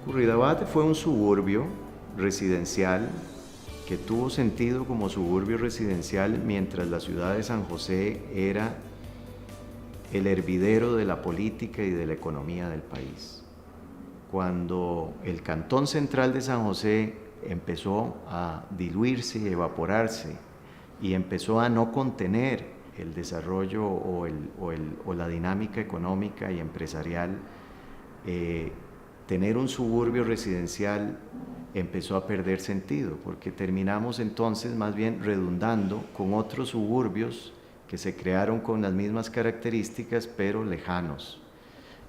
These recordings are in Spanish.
Curridabat fue un suburbio residencial que tuvo sentido como suburbio residencial mientras la ciudad de San José era el hervidero de la política y de la economía del país. Cuando el Cantón Central de San José empezó a diluirse y evaporarse y empezó a no contener el desarrollo o la dinámica económica y empresarial, tener un suburbio residencial empezó a perder sentido, porque terminamos entonces más bien redundando con otros suburbios que se crearon con las mismas características pero lejanos.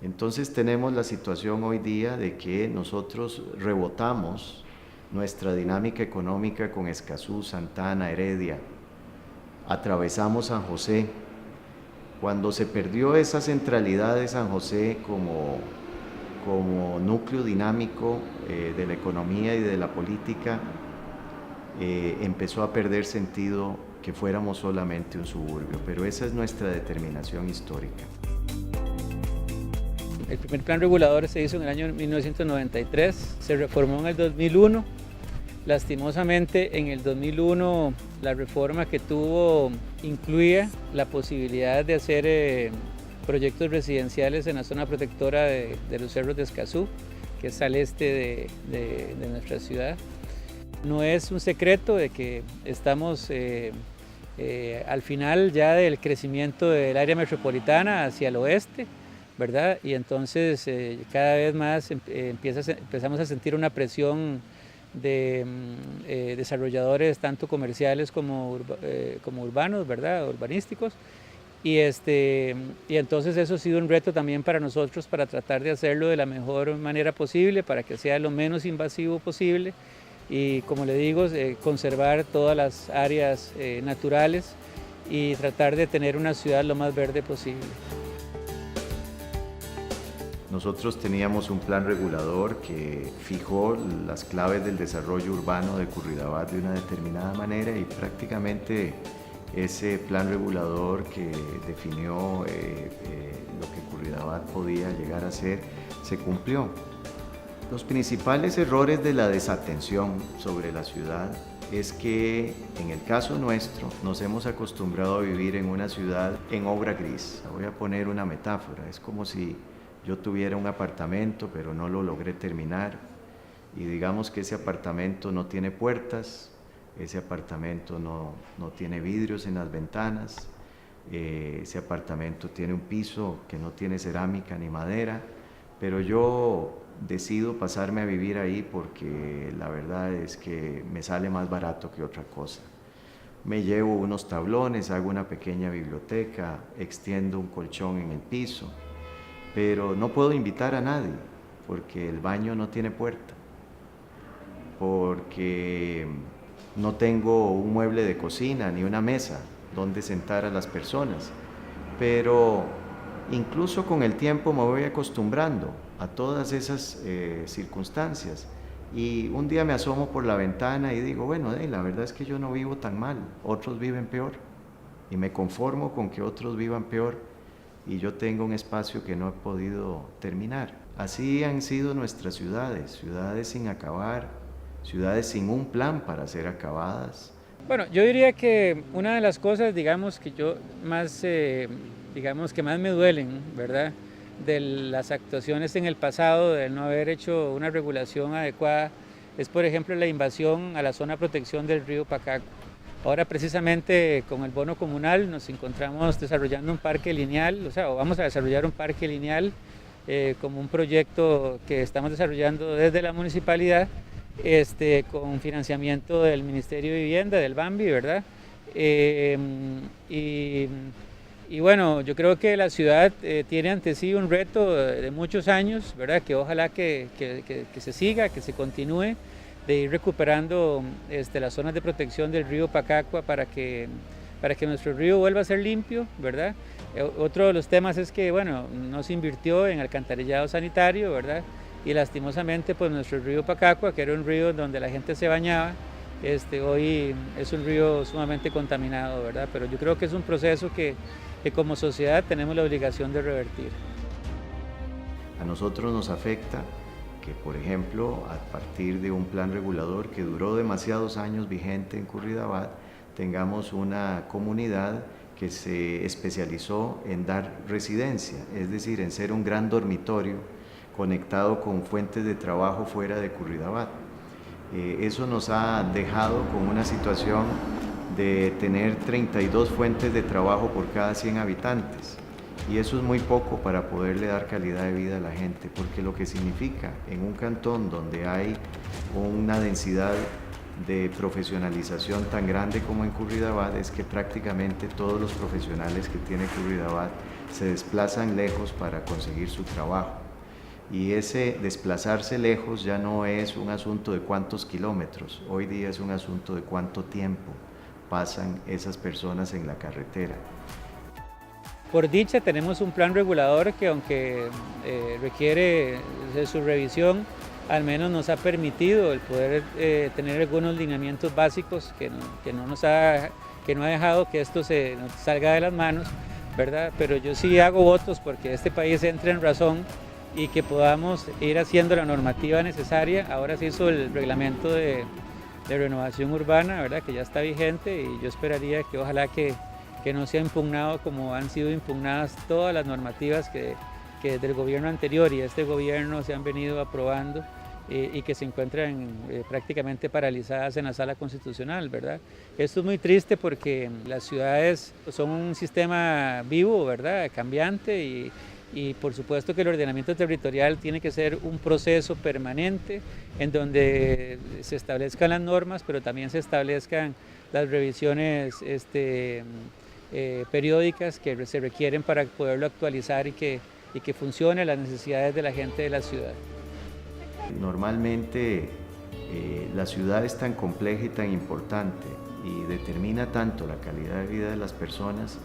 Entonces tenemos la situación hoy día de que nosotros rebotamos nuestra dinámica económica con Escazú, Santa Ana, Heredia, atravesamos San José. Cuando se perdió esa centralidad de San José como núcleo dinámico de la economía y de la política, empezó a perder sentido que fuéramos solamente un suburbio, pero esa es nuestra determinación histórica. El primer plan regulador se hizo en el año 1993, se reformó en el 2001. Lastimosamente, en el 2001 la reforma que tuvo incluía la posibilidad de hacer proyectos residenciales en la zona protectora de los cerros de Escazú, que es al este de nuestra ciudad. No es un secreto de que estamos al final ya del crecimiento del área metropolitana hacia el oeste, ¿verdad? Y entonces cada vez más empezamos a sentir una presión de desarrolladores tanto comerciales como urbanos, ¿verdad? Urbanísticos. Y entonces eso ha sido un reto también para nosotros para tratar de hacerlo de la mejor manera posible, para que sea lo menos invasivo posible y, como le digo, conservar todas las áreas naturales y tratar de tener una ciudad lo más verde posible. Nosotros teníamos un plan regulador que fijó las claves del desarrollo urbano de Curridabat de una determinada manera y prácticamente ese plan regulador que definió lo que Curridabat podía llegar a ser, se cumplió. Los principales errores de la desatención sobre la ciudad es que en el caso nuestro nos hemos acostumbrado a vivir en una ciudad en obra gris. Voy a poner una metáfora, es como si yo tuviera un apartamento pero no lo logré terminar y digamos que ese apartamento no tiene puertas, ese apartamento no tiene vidrios en las ventanas, ese apartamento tiene un piso que no tiene cerámica ni madera, pero yo decido pasarme a vivir ahí porque la verdad es que me sale más barato que otra cosa. Me llevo unos tablones, hago una pequeña biblioteca, extiendo un colchón en el piso, pero no puedo invitar a nadie porque el baño no tiene puerta, porque no tengo un mueble de cocina ni una mesa donde sentar a las personas, pero incluso con el tiempo me voy acostumbrando a todas esas circunstancias y un día me asomo por la ventana y digo, bueno, la verdad es que yo no vivo tan mal, otros viven peor y me conformo con que otros vivan peor y yo tengo un espacio que no he podido terminar. Así han sido nuestras ciudades, ciudades sin acabar, ciudades sin un plan para ser acabadas. Bueno, yo diría que una de las cosas, digamos, que yo más, digamos, que más me duelen, ¿verdad?, de las actuaciones en el pasado, de no haber hecho una regulación adecuada, es, por ejemplo, la invasión a la zona de protección del río Pacacua. Ahora, precisamente, con el bono comunal nos encontramos desarrollando un parque lineal, o vamos a desarrollar un parque lineal como un proyecto que estamos desarrollando desde la municipalidad, con financiamiento del Ministerio de Vivienda, del BAMBI, ¿verdad? Y bueno, yo creo que la ciudad tiene ante sí un reto de muchos años, ¿verdad? Que ojalá que se siga, que se continúe, de ir recuperando las zonas de protección del río Pacacua para que nuestro río vuelva a ser limpio, ¿verdad? Otro de los temas es que, bueno, no se invirtió en alcantarillado sanitario, ¿verdad? Y lastimosamente, pues nuestro río Pacacua, que era un río donde la gente se bañaba, hoy es un río sumamente contaminado, ¿verdad? Pero yo creo que es un proceso que como sociedad tenemos la obligación de revertir. A nosotros nos afecta que, por ejemplo, a partir de un plan regulador que duró demasiados años vigente en Curridabat, tengamos una comunidad que se especializó en dar residencia, es decir, en ser un gran dormitorio conectado con fuentes de trabajo fuera de Curridabat. Eso nos ha dejado con una situación de tener 32 fuentes de trabajo por cada 100 habitantes. Y eso es muy poco para poderle dar calidad de vida a la gente, porque lo que significa en un cantón donde hay una densidad de profesionalización tan grande como en Curridabat es que prácticamente todos los profesionales que tiene Curridabat se desplazan lejos para conseguir su trabajo. Y ese desplazarse lejos ya no es un asunto de cuántos kilómetros, hoy día es un asunto de cuánto tiempo pasan esas personas en la carretera. Por dicha tenemos un plan regulador que, aunque requiere de su revisión, al menos nos ha permitido el poder tener algunos lineamientos básicos que no ha dejado que esto se nos salga de las manos, ¿verdad? Pero yo sí hago votos porque este país entre en razón y que podamos ir haciendo la normativa necesaria. Ahora se hizo el reglamento de renovación urbana, ¿verdad? Que ya está vigente, y yo esperaría que ojalá que no sea impugnado como han sido impugnadas todas las normativas que desde el gobierno anterior y este gobierno se han venido aprobando y que se encuentran prácticamente paralizadas en la sala constitucional, ¿verdad? Esto es muy triste porque las ciudades son un sistema vivo, ¿verdad? Cambiante, y por supuesto que el ordenamiento territorial tiene que ser un proceso permanente en donde se establezcan las normas, pero también se establezcan las revisiones periódicas que se requieren para poderlo actualizar y que funcione a las necesidades de la gente de la ciudad. Normalmente la ciudad es tan compleja y tan importante y determina tanto la calidad de vida de las personas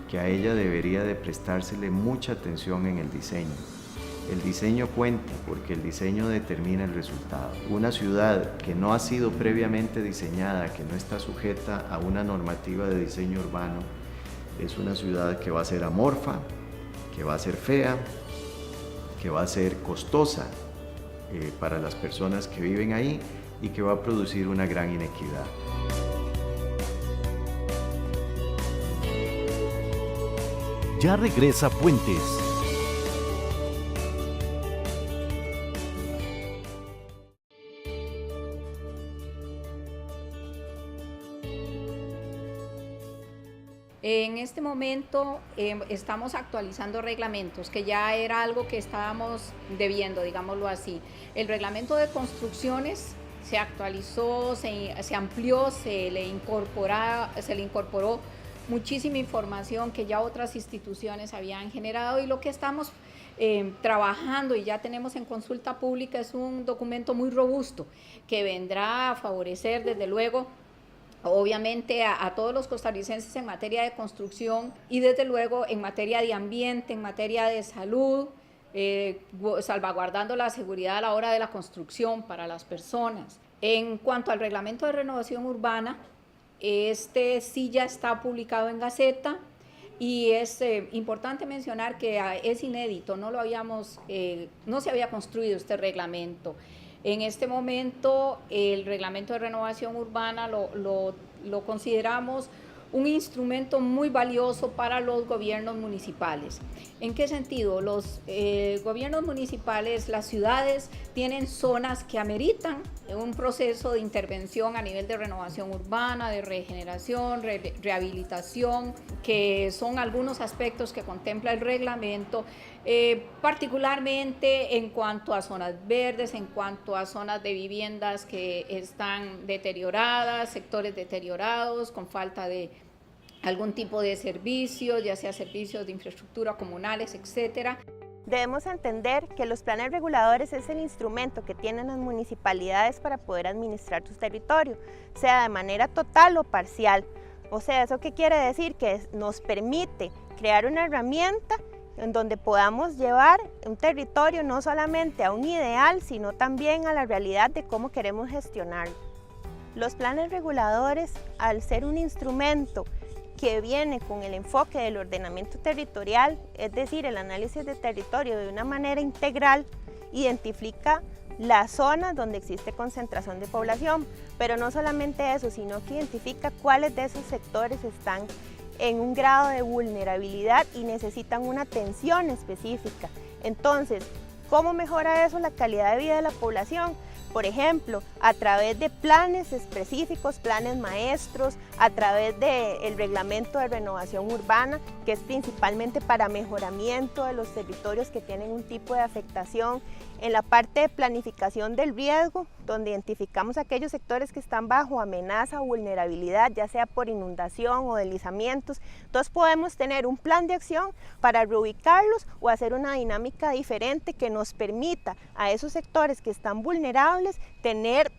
que a ella debería de prestársele mucha atención en el diseño. El diseño cuenta porque el diseño determina el resultado. Una ciudad que no ha sido previamente diseñada, que no está sujeta a una normativa de diseño urbano, es una ciudad que va a ser amorfa, que va a ser fea, que va a ser costosa para las personas que viven ahí y que va a producir una gran inequidad. Ya regresa Puentes. En este momento estamos actualizando reglamentos, que ya era algo que estábamos debiendo, digámoslo así. El reglamento de construcciones se actualizó, se amplió, se le incorporó muchísima información que ya otras instituciones habían generado, y lo que estamos trabajando y ya tenemos en consulta pública es un documento muy robusto que vendrá a favorecer desde luego obviamente a todos los costarricenses en materia de construcción y desde luego en materia de ambiente, en materia de salud, salvaguardando la seguridad a la hora de la construcción para las personas. En cuanto al reglamento de renovación urbana, este sí ya está publicado en Gaceta y es importante mencionar que es inédito, no se había construido este reglamento. En este momento el reglamento de renovación urbana lo consideramos un instrumento muy valioso para los gobiernos municipales. ¿En qué sentido? Los gobiernos municipales, las ciudades tienen zonas que ameritan un proceso de intervención a nivel de renovación urbana, de regeneración, rehabilitación, que son algunos aspectos que contempla el reglamento, particularmente en cuanto a zonas verdes, en cuanto a zonas de viviendas que están deterioradas, sectores deteriorados, con falta de algún tipo de servicios, ya sea servicios de infraestructura comunales, etcétera. Debemos entender que los planes reguladores es el instrumento que tienen las municipalidades para poder administrar su territorio, sea de manera total o parcial. O sea, ¿eso qué quiere decir? Que nos permite crear una herramienta en donde podamos llevar un territorio no solamente a un ideal, sino también a la realidad de cómo queremos gestionarlo. Los planes reguladores, al ser un instrumento que viene con el enfoque del ordenamiento territorial, es decir, el análisis de territorio de una manera integral, identifica las zonas donde existe concentración de población, pero no solamente eso, sino que identifica cuáles de esos sectores están en un grado de vulnerabilidad y necesitan una atención específica. Entonces, ¿cómo mejora eso la calidad de vida de la población? Por ejemplo, a través de planes específicos, planes maestros, a través del reglamento de renovación urbana, que es principalmente para mejoramiento de los territorios que tienen un tipo de afectación. En la parte de planificación del riesgo, donde identificamos aquellos sectores que están bajo amenaza o vulnerabilidad, ya sea por inundación o deslizamientos. Entonces podemos tener un plan de acción para reubicarlos o hacer una dinámica diferente que nos permita a esos sectores que están vulnerables tener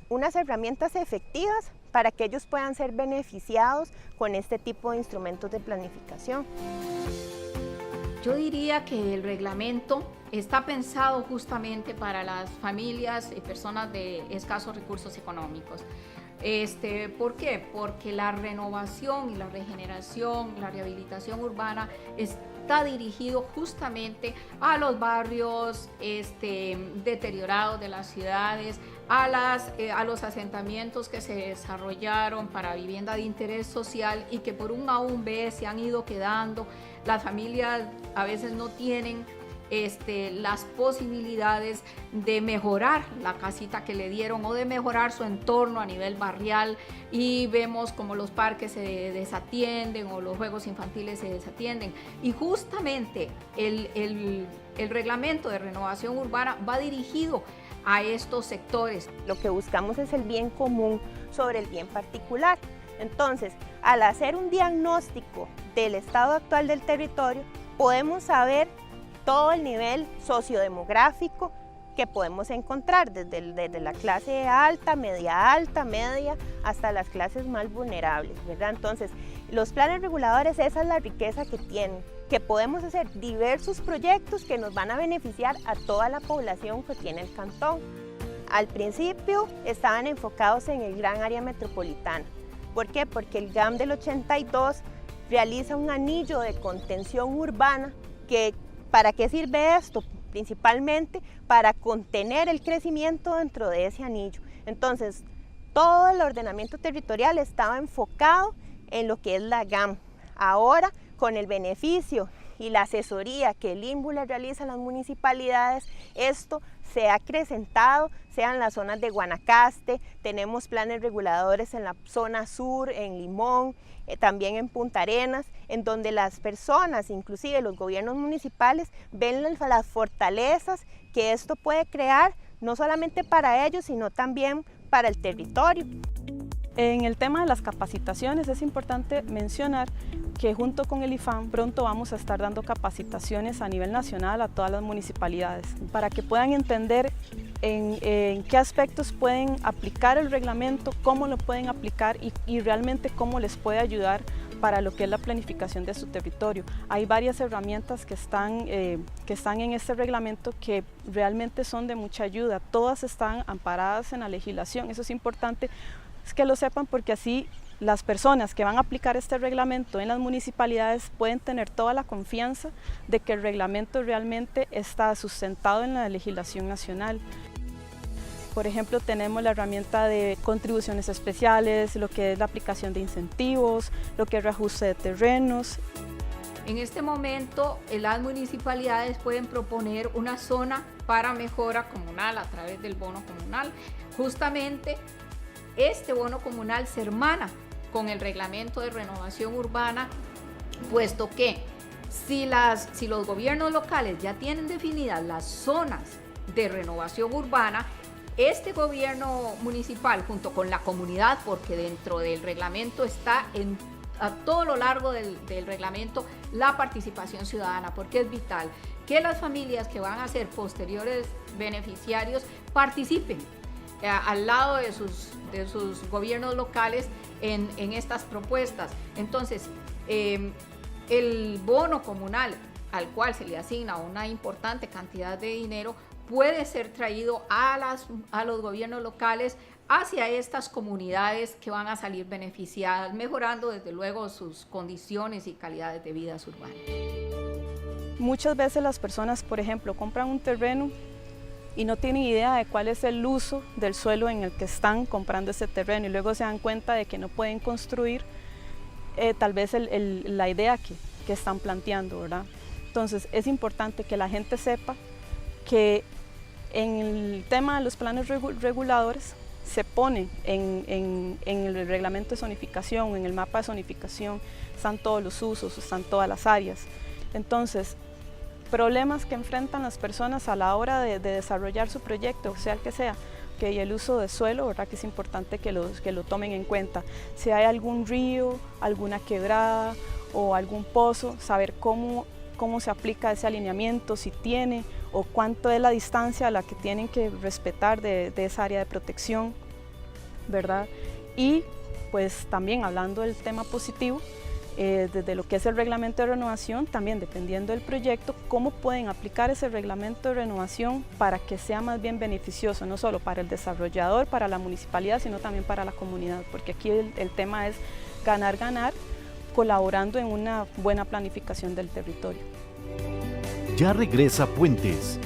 unas herramientas efectivas para que ellos puedan ser beneficiados con este tipo de instrumentos de planificación. Yo diría que el reglamento está pensado justamente para las familias y personas de escasos recursos económicos. ¿Por qué? Porque la renovación y la regeneración, la rehabilitación urbana está dirigido justamente a los barrios deteriorados de las ciudades, a los asentamientos que se desarrollaron para vivienda de interés social y que por un A o un B se han ido quedando. Las familias a veces no tienen las posibilidades de mejorar la casita que le dieron o de mejorar su entorno a nivel barrial, y vemos como los parques se desatienden o los juegos infantiles se desatienden, y justamente el reglamento de renovación urbana va dirigido a estos sectores. Lo que buscamos es el bien común sobre el bien particular. Entonces, al hacer un diagnóstico del estado actual del territorio, podemos saber todo el nivel sociodemográfico que podemos encontrar, desde la clase alta, media, hasta las clases más vulnerables, ¿verdad? Entonces, los planes reguladores, esa es la riqueza que tienen, que podemos hacer diversos proyectos que nos van a beneficiar a toda la población que tiene el cantón. Al principio estaban enfocados en el gran área metropolitana. ¿Por qué? Porque el GAM del 82 realiza un anillo de contención urbana que, ¿para qué sirve esto? Principalmente para contener el crecimiento dentro de ese anillo. Entonces, todo el ordenamiento territorial estaba enfocado en lo que es la GAM. Ahora, con el beneficio y la asesoría que el INBU le realiza a las municipalidades, esto se ha acrecentado, sean las zonas de Guanacaste, tenemos planes reguladores en la zona sur, en Limón, también en Punta Arenas, en donde las personas, inclusive los gobiernos municipales, ven las fortalezas que esto puede crear, no solamente para ellos, sino también para el territorio. En el tema de las capacitaciones es importante mencionar que junto con el IFAM pronto vamos a estar dando capacitaciones a nivel nacional a todas las municipalidades para que puedan entender en qué aspectos pueden aplicar el reglamento, cómo lo pueden aplicar y realmente cómo les puede ayudar para lo que es la planificación de su territorio. Hay varias herramientas que están en este reglamento que realmente son de mucha ayuda. Todas están amparadas en la legislación. Eso es importante que lo sepan, porque así las personas que van a aplicar este reglamento en las municipalidades pueden tener toda la confianza de que el reglamento realmente está sustentado en la legislación nacional. Por ejemplo, tenemos la herramienta de contribuciones especiales, lo que es la aplicación de incentivos, lo que es reajuste de terrenos. En este momento, las municipalidades pueden proponer una zona para mejora comunal a través del bono comunal. Justamente, este bono comunal se hermana con el reglamento de renovación urbana, puesto que si los gobiernos locales ya tienen definidas las zonas de renovación urbana, este gobierno municipal junto con la comunidad, porque dentro del reglamento está a todo lo largo del reglamento la participación ciudadana, porque es vital que las familias que van a ser posteriores beneficiarios participen al lado de sus gobiernos locales en estas propuestas. Entonces, el bono comunal al cual se le asigna una importante cantidad de dinero puede ser traído a los gobiernos locales hacia estas comunidades que van a salir beneficiadas, mejorando desde luego sus condiciones y calidades de vida urbanas. Muchas veces las personas, por ejemplo, compran un terreno y no tienen idea de cuál es el uso del suelo en el que están comprando ese terreno y luego se dan cuenta de que no pueden construir tal vez la idea que están planteando, ¿verdad? Entonces es importante que la gente sepa que en el tema de los planes reguladores se pone en el reglamento de zonificación, en el mapa de zonificación, están todos los usos, están todas las áreas. Entonces, problemas que enfrentan las personas a la hora de desarrollar su proyecto, sea el que sea, y el uso de suelo, ¿verdad? Que es importante que lo tomen en cuenta. Si hay algún río, alguna quebrada o algún pozo, saber cómo se aplica ese alineamiento, si tiene o cuánto es la distancia a la que tienen que respetar de esa área de protección, ¿verdad? Y pues también hablando del tema positivo, desde lo que es el reglamento de renovación, también dependiendo del proyecto, cómo pueden aplicar ese reglamento de renovación para que sea más bien beneficioso, no solo para el desarrollador, para la municipalidad, sino también para la comunidad, porque aquí el tema es ganar, colaborando en una buena planificación del territorio. Ya regresa Puentes.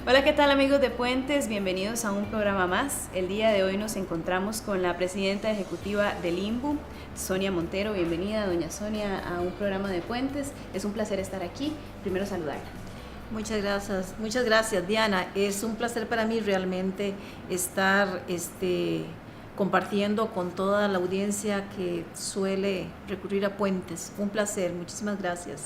Hola, ¿qué tal amigos de Puentes? Bienvenidos a un programa más. El día de hoy nos encontramos con la presidenta ejecutiva del INBU, Sonia Montero. Bienvenida, doña Sonia, a un programa de Puentes. Es un placer estar aquí. Primero saludarla. Muchas gracias Diana. Es un placer para mí realmente estar compartiendo con toda la audiencia que suele recurrir a Puentes. Un placer, muchísimas gracias.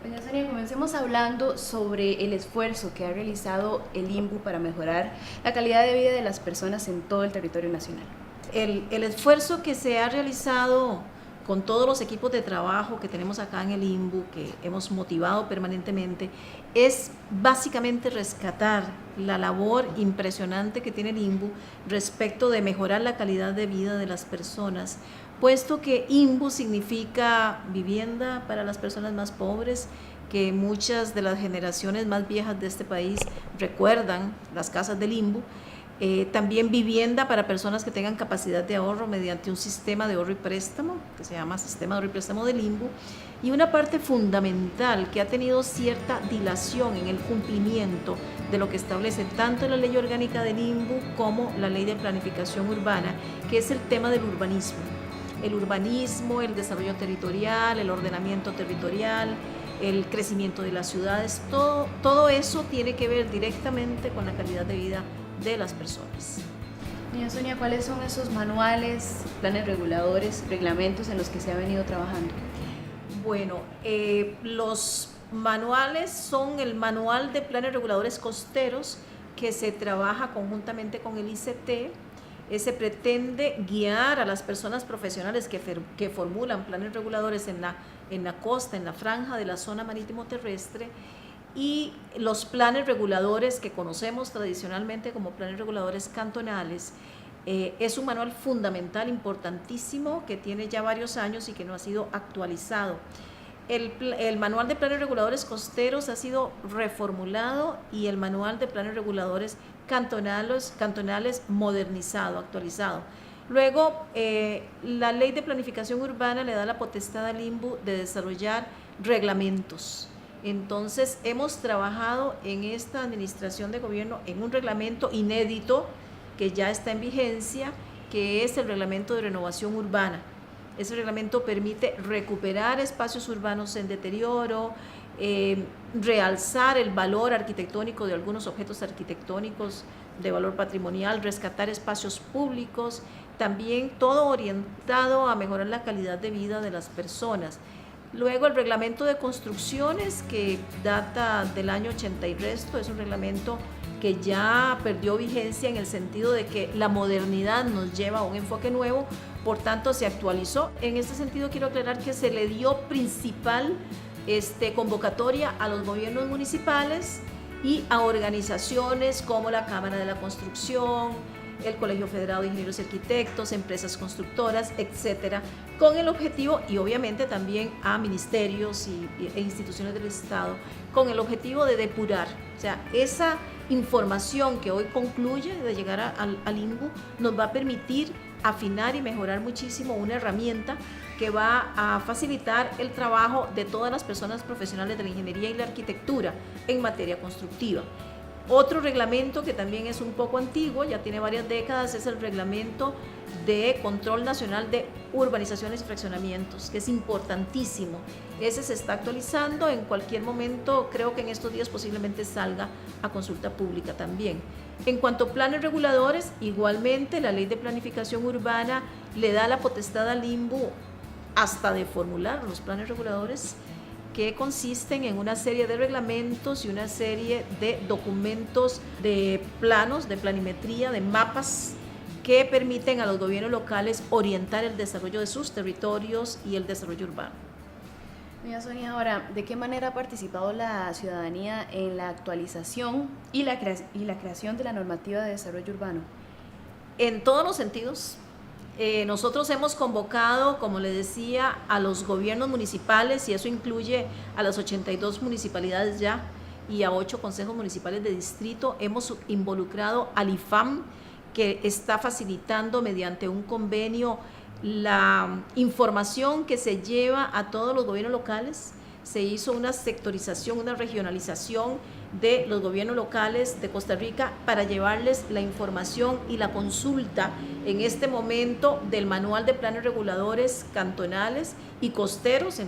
Doña Sonia, comencemos hablando sobre el esfuerzo que ha realizado el INBU para mejorar la calidad de vida de las personas en todo el territorio nacional. El esfuerzo que se ha realizado con todos los equipos de trabajo que tenemos acá en el INBU, que hemos motivado permanentemente, es básicamente rescatar la labor impresionante que tiene el INBU respecto de mejorar la calidad de vida de las personas, puesto que INBU significa vivienda para las personas más pobres, que muchas de las generaciones más viejas de este país recuerdan las casas del INBU. También vivienda para personas que tengan capacidad de ahorro mediante un sistema de ahorro y préstamo, que se llama Sistema de Ahorro y Préstamo del INBU, y una parte fundamental que ha tenido cierta dilación en el cumplimiento de lo que establece tanto la Ley Orgánica del INBU como la Ley de Planificación Urbana, que es el tema del urbanismo. El urbanismo, el desarrollo territorial, el ordenamiento territorial, el crecimiento de las ciudades, todo eso tiene que ver directamente con la calidad de vida de las personas. Doña Sonia, ¿cuáles son esos manuales, planes reguladores, reglamentos en los que se ha venido trabajando? Bueno, los manuales son el Manual de Planes Reguladores Costeros, que se trabaja conjuntamente con el ICT. Se pretende guiar a las personas profesionales que formulan planes reguladores en la costa, en la franja de la zona marítimo terrestre, y los planes reguladores que conocemos tradicionalmente como planes reguladores cantonales. Es un manual fundamental, importantísimo, que tiene ya varios años y que no ha sido actualizado. El manual de planes reguladores costeros ha sido reformulado y el manual de planes reguladores cantonales modernizado, actualizado. Luego, la Ley de Planificación Urbana le da la potestad al INBU de desarrollar reglamentos. Entonces, hemos trabajado en esta administración de gobierno en un reglamento inédito que ya está en vigencia, que es el Reglamento de Renovación Urbana. Ese reglamento permite recuperar espacios urbanos en deterioro, realzar el valor arquitectónico de algunos objetos arquitectónicos de valor patrimonial, rescatar espacios públicos, también todo orientado a mejorar la calidad de vida de las personas. Luego el reglamento de construcciones, que data del año 80 y resto, es un reglamento que ya perdió vigencia en el sentido de que la modernidad nos lleva a un enfoque nuevo, por tanto se actualizó. En este sentido quiero aclarar que se le dio principal convocatoria a los gobiernos municipales y a organizaciones como la Cámara de la Construcción, el Colegio Federado de Ingenieros y Arquitectos, empresas constructoras, etcétera, con el objetivo, y obviamente también a ministerios e instituciones del Estado, con el objetivo de depurar. O sea, información que hoy concluye de llegar al INBU nos va a permitir afinar y mejorar muchísimo una herramienta que va a facilitar el trabajo de todas las personas profesionales de la ingeniería y la arquitectura en materia constructiva. Otro reglamento que también es un poco antiguo, ya tiene varias décadas, es el reglamento de control nacional de urbanizaciones y fraccionamientos, que es importantísimo. Ese se está actualizando en cualquier momento, creo que en estos días posiblemente salga a consulta pública también. En cuanto a planes reguladores, igualmente la ley de planificación urbana le da la potestad al INBU hasta de formular los planes reguladores, que consisten en una serie de reglamentos y una serie de documentos de planos, de planimetría, de mapas que permiten a los gobiernos locales orientar el desarrollo de sus territorios y el desarrollo urbano. Doña Sonia, ahora, ¿de qué manera ha participado la ciudadanía en la actualización y la creación de la normativa de desarrollo urbano? En todos los sentidos. Nosotros hemos convocado, como le decía, a los gobiernos municipales, y eso incluye a las 82 municipalidades ya y a 8 consejos municipales de distrito. Hemos involucrado al IFAM, que está facilitando mediante un convenio la información que se lleva a todos los gobiernos locales. Se hizo una sectorización, una regionalización de los gobiernos locales de Costa Rica para llevarles la información y la consulta en este momento del manual de planes reguladores cantonales y costeros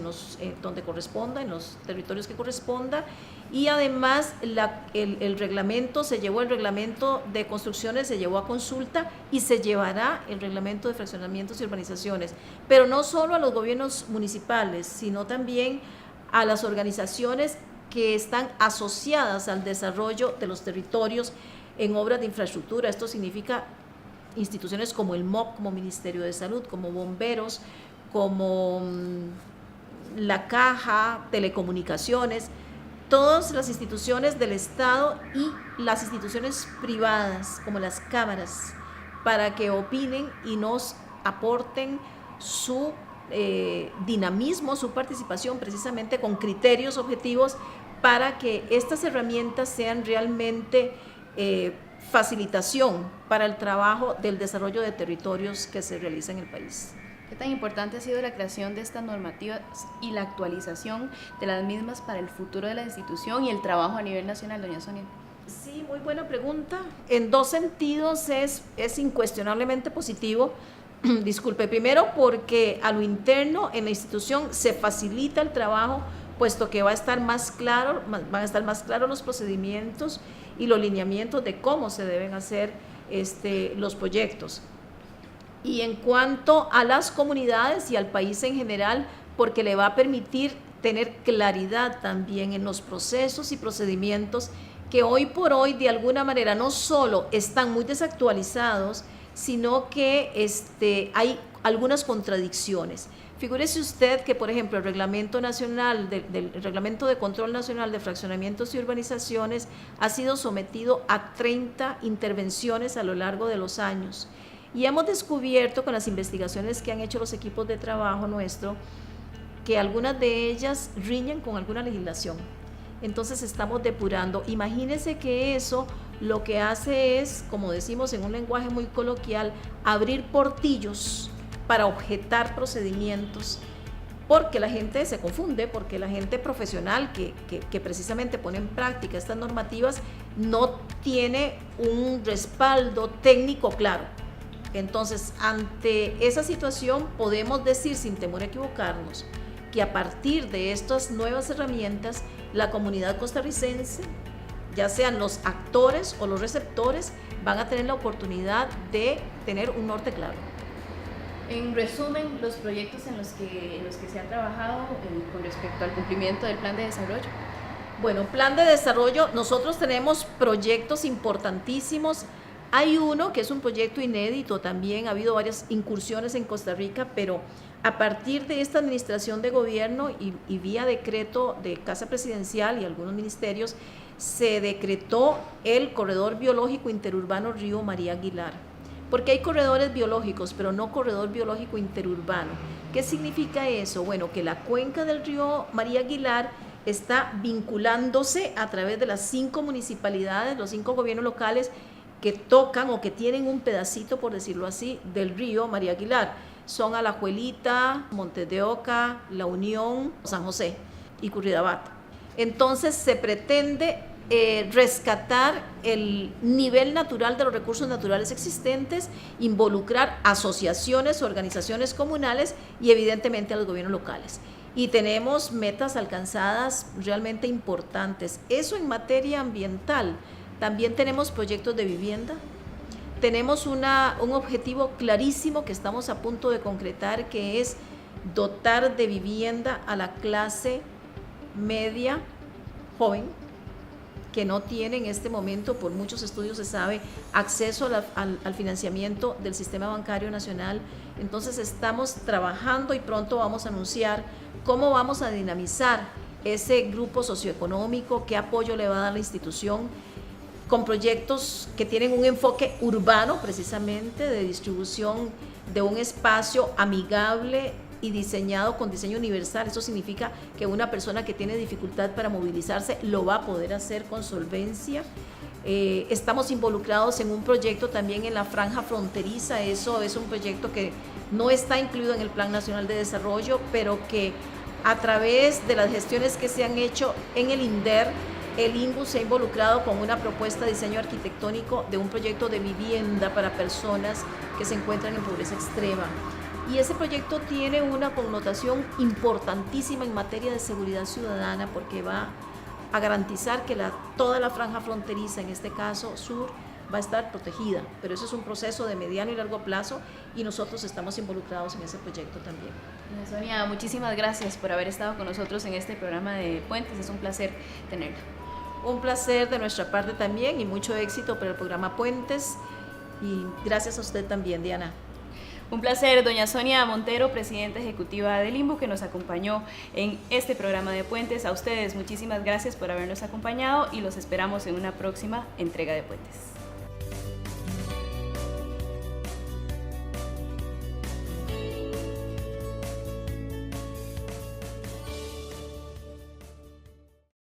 donde corresponda, en los territorios que corresponda. Y además el reglamento el reglamento de construcciones se llevó a consulta y se llevará el reglamento de fraccionamientos y urbanizaciones, pero no solo a los gobiernos municipales, sino también a las organizaciones que están asociadas al desarrollo de los territorios en obras de infraestructura. Esto significa instituciones como el MOP, como Ministerio de Salud, como bomberos, como la Caja, telecomunicaciones, todas las instituciones del Estado y las instituciones privadas, como las cámaras, para que opinen y nos aporten su dinamismo, su participación, precisamente con criterios objetivos, para que estas herramientas sean realmente facilitación para el trabajo del desarrollo de territorios que se realiza en el país. ¿Qué tan importante ha sido la creación de estas normativas y la actualización de las mismas para el futuro de la institución y el trabajo a nivel nacional, doña Sonia? Sí, muy buena pregunta. En dos sentidos es incuestionablemente positivo. Disculpe, primero porque a lo interno en la institución se facilita el trabajo, puesto que van a estar más claros los procedimientos y los lineamientos de cómo se deben hacer los proyectos. Y en cuanto a las comunidades y al país en general, porque le va a permitir tener claridad también en los procesos y procedimientos que hoy por hoy de alguna manera no solo están muy desactualizados, sino que hay algunas contradicciones. Figúrese usted que, por ejemplo, el Reglamento Nacional, del Reglamento de Control Nacional de Fraccionamientos y Urbanizaciones ha sido sometido a 30 intervenciones a lo largo de los años. Y hemos descubierto con las investigaciones que han hecho los equipos de trabajo nuestro, que algunas de ellas riñen con alguna legislación. Entonces estamos depurando. Imagínense que eso lo que hace es, como decimos en un lenguaje muy coloquial, abrir portillos para objetar procedimientos, porque la gente se confunde, porque la gente profesional que precisamente pone en práctica estas normativas no tiene un respaldo técnico claro. Entonces, ante esa situación podemos decir, sin temor a equivocarnos, que a partir de estas nuevas herramientas, la comunidad costarricense, ya sean los actores o los receptores, van a tener la oportunidad de tener un norte claro. En resumen, los proyectos en los que se ha trabajado con respecto al cumplimiento del plan de desarrollo. Bueno, plan de desarrollo, nosotros tenemos proyectos importantísimos. Hay uno que es un proyecto inédito también, ha habido varias incursiones en Costa Rica, pero a partir de esta administración de gobierno y vía decreto de Casa Presidencial y algunos ministerios, se decretó el corredor biológico interurbano Río María Aguilar. Porque hay corredores biológicos, pero no corredor biológico interurbano. ¿Qué significa eso? Bueno, que la cuenca del río María Aguilar está vinculándose a través de las 5 municipalidades, los 5 gobiernos locales que tocan o que tienen un pedacito, por decirlo así, del río María Aguilar. Son Alajuelita, Montes de Oca, La Unión, San José y Curridabat. Entonces se pretende rescatar el nivel natural de los recursos naturales existentes, involucrar asociaciones, organizaciones comunales y evidentemente a los gobiernos locales. Y tenemos metas alcanzadas realmente importantes. Eso en materia ambiental. También tenemos proyectos de vivienda. Tenemos un objetivo clarísimo que estamos a punto de concretar, que es dotar de vivienda a la clase media joven, que no tiene en este momento, por muchos estudios se sabe, acceso al financiamiento del sistema bancario nacional. Entonces estamos trabajando y pronto vamos a anunciar cómo vamos a dinamizar ese grupo socioeconómico, qué apoyo le va a dar la institución, con proyectos que tienen un enfoque urbano precisamente, de distribución de un espacio amigable y diseñado con diseño universal. Eso significa que una persona que tiene dificultad para movilizarse lo va a poder hacer con solvencia. Estamos involucrados en un proyecto también en la franja fronteriza. Eso es un proyecto que no está incluido en el Plan Nacional de Desarrollo, pero que a través de las gestiones que se han hecho en el INDER, el INBU se ha involucrado con una propuesta de diseño arquitectónico de un proyecto de vivienda para personas que se encuentran en pobreza extrema. Y ese proyecto tiene una connotación importantísima en materia de seguridad ciudadana, porque va a garantizar que toda la franja fronteriza, en este caso sur, va a estar protegida. Pero eso es un proceso de mediano y largo plazo y nosotros estamos involucrados en ese proyecto también. Sonia, muchísimas gracias por haber estado con nosotros en este programa de Puentes. Es un placer tenerla. Un placer de nuestra parte también y mucho éxito para el programa Puentes. Y gracias a usted también, Diana. Un placer, doña Sonia Montero, presidenta ejecutiva del INBU, que nos acompañó en este programa de Puentes. A ustedes, muchísimas gracias por habernos acompañado y los esperamos en una próxima entrega de Puentes.